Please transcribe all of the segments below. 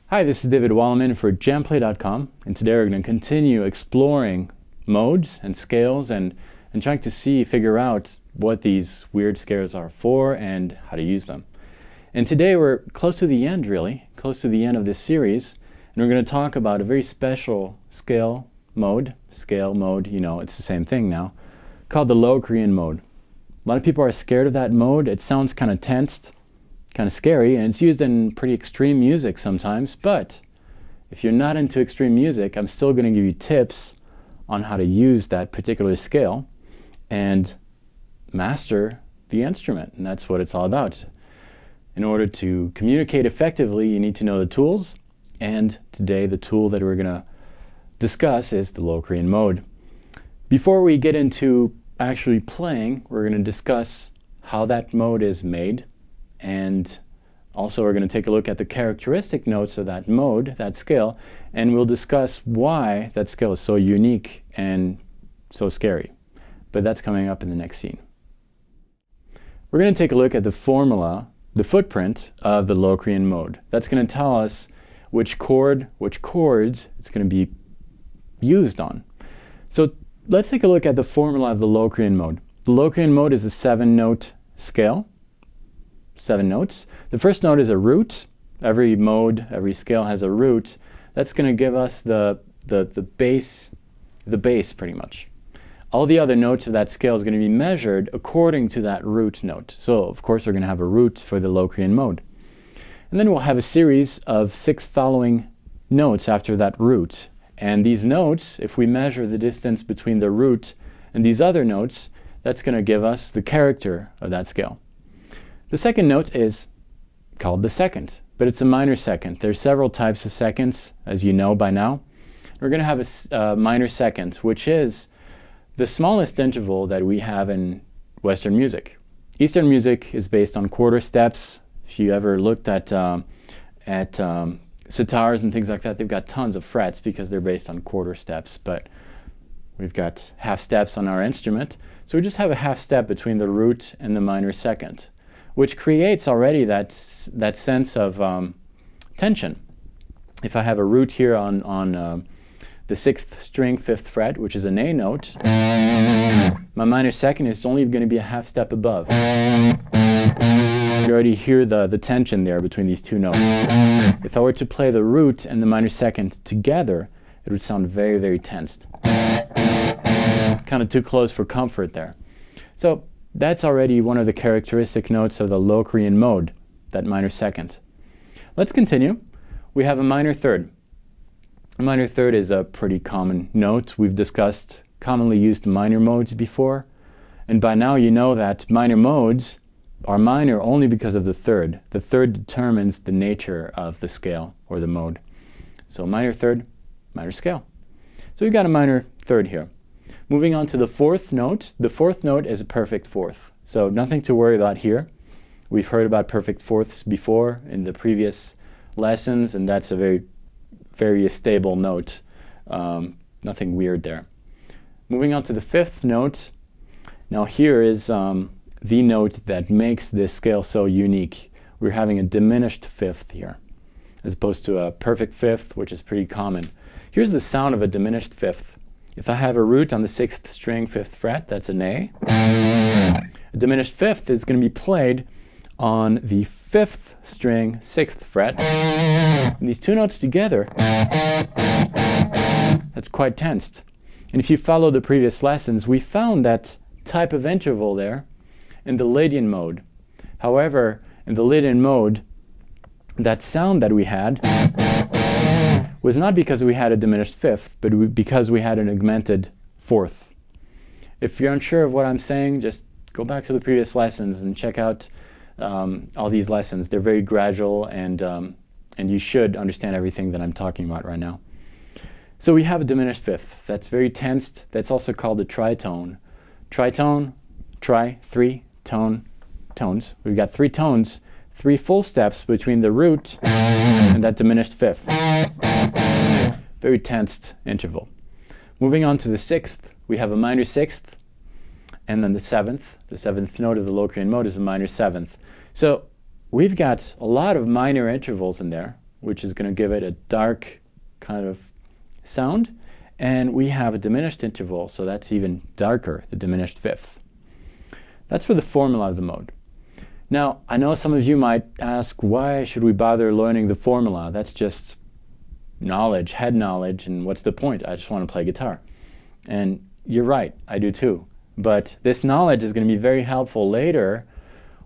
Hi, this is David Wallerman for JamPlay.com, and today we're going to continue exploring modes and scales and trying to figure out what these weird scales are for and how to use them. And today we're close to the end, really, close to the end of this series, and we're going to talk about a very special scale mode, you know, it's the same thing now, called the Locrian Mode. A lot of people are scared of that mode. It sounds kind of tensed, kind of scary, and it's used in pretty extreme music sometimes, but if you're not into extreme music, I'm still going to give you tips on how to use that particular scale and master the instrument, and that's what it's all about. In order to communicate effectively, you need to know the tools, and today the tool that we're going to discuss is the Locrian Mode. Before we get into actually playing, we're going to discuss how that mode is made, and also we're going to take a look at the characteristic notes of that mode, that scale, and we'll discuss why that scale is so unique and so scary. But that's coming up in the next scene. We're going to take a look at the formula, the footprint of the Locrian Mode. That's going to tell us which chords it's going to be used on. So let's take a look at the formula of the Locrian Mode. The Locrian Mode is a 7-note scale. 7 notes. The first note is a root. Every mode, every scale has a root. That's going to give us the bass pretty much. All the other notes of that scale is going to be measured according to that root note. So of course we're going to have a root for the Locrian Mode. And then we'll have a series of 6 following notes after that root. And these notes, if we measure the distance between the root and these other notes, that's going to give us the character of that scale. The second note is called the second, but it's a minor second. There's several types of seconds, as you know by now. We're going to have a minor second, which is the smallest interval that we have in Western music. Eastern music is based on quarter steps. If you ever looked at sitars and things like that, they've got tons of frets because they're based on quarter steps, but we've got half steps on our instrument. So we just have a half step between the root and the minor second, which creates already that sense of tension. If I have a root here on the 6th string, 5th fret, which is an A note, my minor second is only going to be a half step above. You already hear the tension there between these two notes. If I were to play the root and the minor second together, it would sound very, very tensed. Kind of too close for comfort there. So that's already one of the characteristic notes of the Locrian Mode, that minor second. Let's continue. We have a minor third. A minor third is a pretty common note. We've discussed commonly used minor modes before, and by now you know that minor modes are minor only because of the third. The third determines the nature of the scale or the mode. So minor third, minor scale. So we've got a minor third here. Moving on to the fourth note. The fourth note is a perfect fourth. So nothing to worry about here. We've heard about perfect fourths before in the previous lessons, and that's a very, very stable note. Nothing weird there. Moving on to the fifth note. Now here is the note that makes this scale so unique. We're having a diminished fifth here, as opposed to a perfect fifth, which is pretty common. Here's the sound of a diminished fifth. If I have a root on the 6th string, 5th fret, that's an A. A diminished fifth is going to be played on the 5th string, 6th fret. And these two notes together, that's quite tensed. And if you follow the previous lessons, we found that type of interval there in the Lydian mode. However, in the Lydian mode, that sound that we had was not because we had a diminished fifth, but because we had an augmented fourth. If you're unsure of what I'm saying, just go back to the previous lessons and check out all these lessons. They're very gradual, and you should understand everything that I'm talking about right now. So we have a diminished fifth. That's very tensed. That's also called a tritone. Tritone, three, tone, tones. We've got 3 tones, 3 full steps between the root and that diminished fifth. Very tensed interval. Moving on to the 6th, we have a minor 6th, and then the 7th. The 7th note of the Locrian Mode is a minor 7th. So we've got a lot of minor intervals in there, which is going to give it a dark kind of sound. And we have a diminished interval, so that's even darker, the diminished fifth. That's for the formula of the mode. Now, I know some of you might ask, why should we bother learning the formula? That's just knowledge, head knowledge, and what's the point? I just want to play guitar. And you're right, I do too. But this knowledge is going to be very helpful later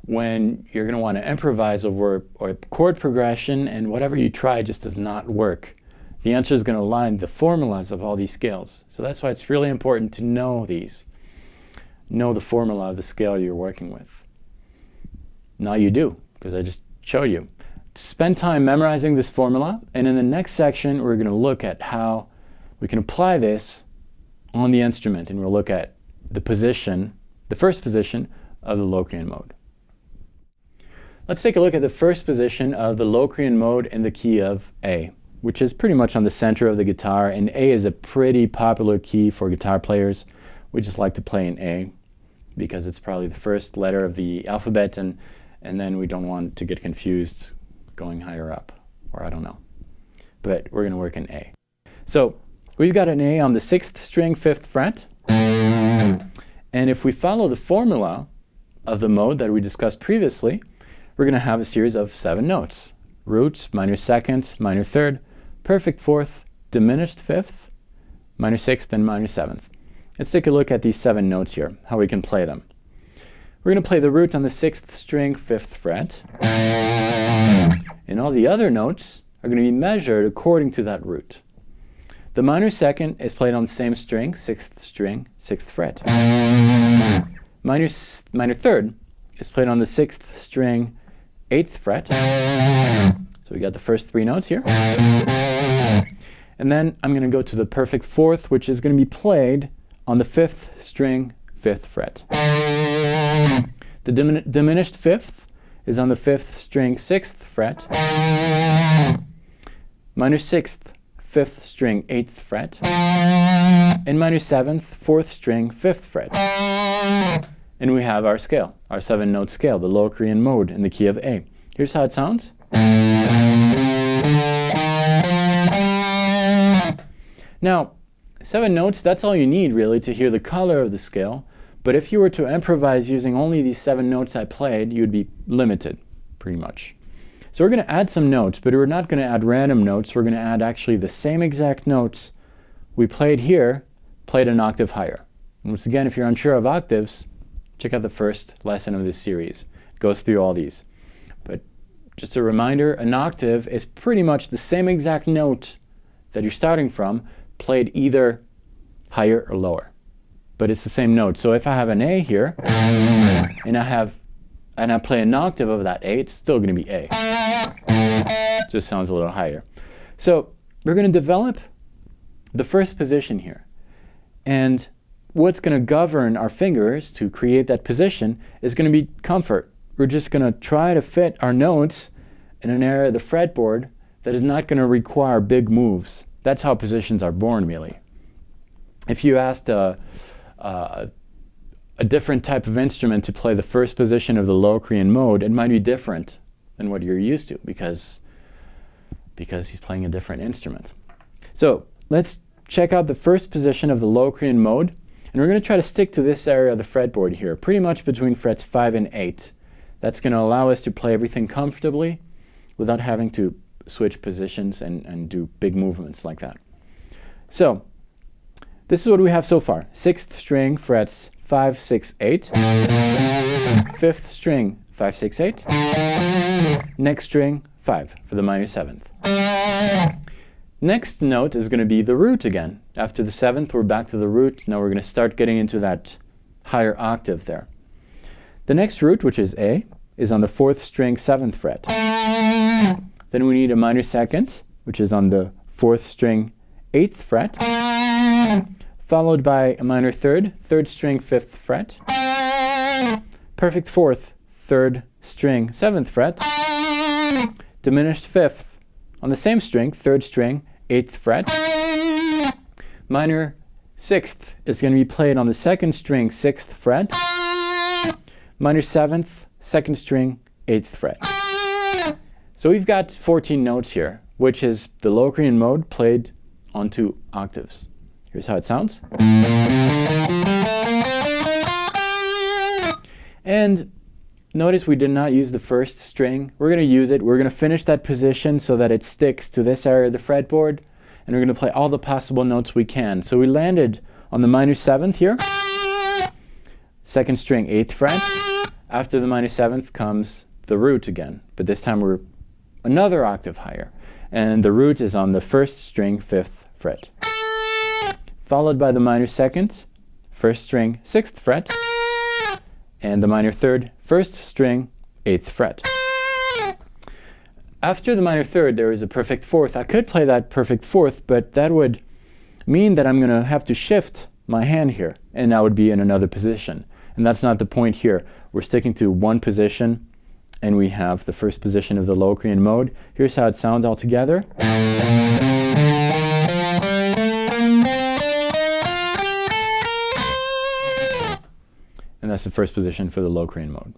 when you're going to want to improvise over a chord progression and whatever you try just does not work. The answer is going to lie in the formulas of all these scales. So that's why it's really important to know these. Know the formula of the scale you're working with. Now you do, because I just showed you. Spend time memorizing this formula, and in the next section we're going to look at how we can apply this on the instrument, and we'll look at the position, the first position of the Locrian mode. Let's take a look at the first position of the Locrian mode in the key of A, which is pretty much on the center of the guitar, and A is a pretty popular key for guitar players. We just like to play in A because it's probably the first letter of the alphabet, and then we don't want to get confused going higher up, or I don't know. But we're going to work in A. So we've got an A on the 6th string, 5th fret. And if we follow the formula of the mode that we discussed previously, we're going to have a series of 7 notes. Root, minor 2nd, minor 3rd, perfect 4th, diminished 5th, minor 6th, and minor 7th. Let's take a look at these 7 notes here, how we can play them. We're going to play the root on the 6th string, 5th fret. And all the other notes are going to be measured according to that root. The minor 2nd is played on the same string, 6th string, 6th fret. Minor 3rd is played on the 6th string, 8th fret. So we got the first 3 notes here. And then I'm going to go to the perfect 4th, which is going to be played on the 5th string, 5th fret. The diminished 5th is on the 5th string, 6th fret. Minor 6th, 5th string, 8th fret. And minor 7th, 4th string, 5th fret. And we have our scale, our 7-note scale, the Locrian mode in the key of A. Here's how it sounds. Now, 7 notes, that's all you need really to hear the color of the scale. But if you were to improvise using only these 7 notes I played, you'd be limited, pretty much. So we're going to add some notes, but we're not going to add random notes. We're going to add actually the same exact notes we played here, played an octave higher. And once again, if you're unsure of octaves, check out the first lesson of this series. It goes through all these. But just a reminder, an octave is pretty much the same exact note that you're starting from, played either higher or lower. But it's the same note. So if I have an A here, and I play an octave of that A, it's still going to be A. Just sounds a little higher. So we're going to develop the first position here. And what's going to govern our fingers to create that position is going to be comfort. We're just going to try to fit our notes in an area of the fretboard that is not going to require big moves. That's how positions are born, really. If you asked a different type of instrument to play the first position of the Locrian mode, it might be different than what you're used to because he's playing a different instrument. So let's check out the first position of the Locrian mode, and we're going to try to stick to this area of the fretboard here, pretty much between frets 5 and 8. That's going to allow us to play everything comfortably without having to switch positions and do big movements like that. So this is what we have so far. 6th string, frets 5, 6, 8. 5th string, 5, 6, 8. Next string, 5 for the minor 7th. Next note is going to be the root again. After the 7th, we're back to the root. Now we're going to start getting into that higher octave there. The next root, which is A, is on the 4th string, 7th fret. Then we need a minor 2nd, which is on the 4th string, 8th fret, followed by a minor 3rd, 3rd string, 5th fret, perfect 4th, 3rd string, 7th fret, diminished 5th on the same string, 3rd string, 8th fret, minor 6th is going to be played on the 2nd string, 6th fret, minor 7th, 2nd string, 8th fret. So we've got 14 notes here. which is the Locrian mode played onto octaves. Here's how it sounds. And notice we did not use the first string. We're going to use it. We're going to finish that position so that it sticks to this area of the fretboard. And we're going to play all the possible notes we can. So we landed on the minor 7th here. Second string, 8th fret. After the minor 7th comes the root again. But this time we're another octave higher. And the root is on the first string, 5th fret. Followed by the minor 2nd, first string, 6th fret. And the minor 3rd, first string, 8th fret. After the minor 3rd, there is a perfect 4th. I could play that perfect 4th, but that would mean that I'm going to have to shift my hand here, and I would be in another position. And that's not the point here. We're sticking to one position, and we have the first position of the Locrian mode. Here's how it sounds all together. And that's the first position for the Locrian mode.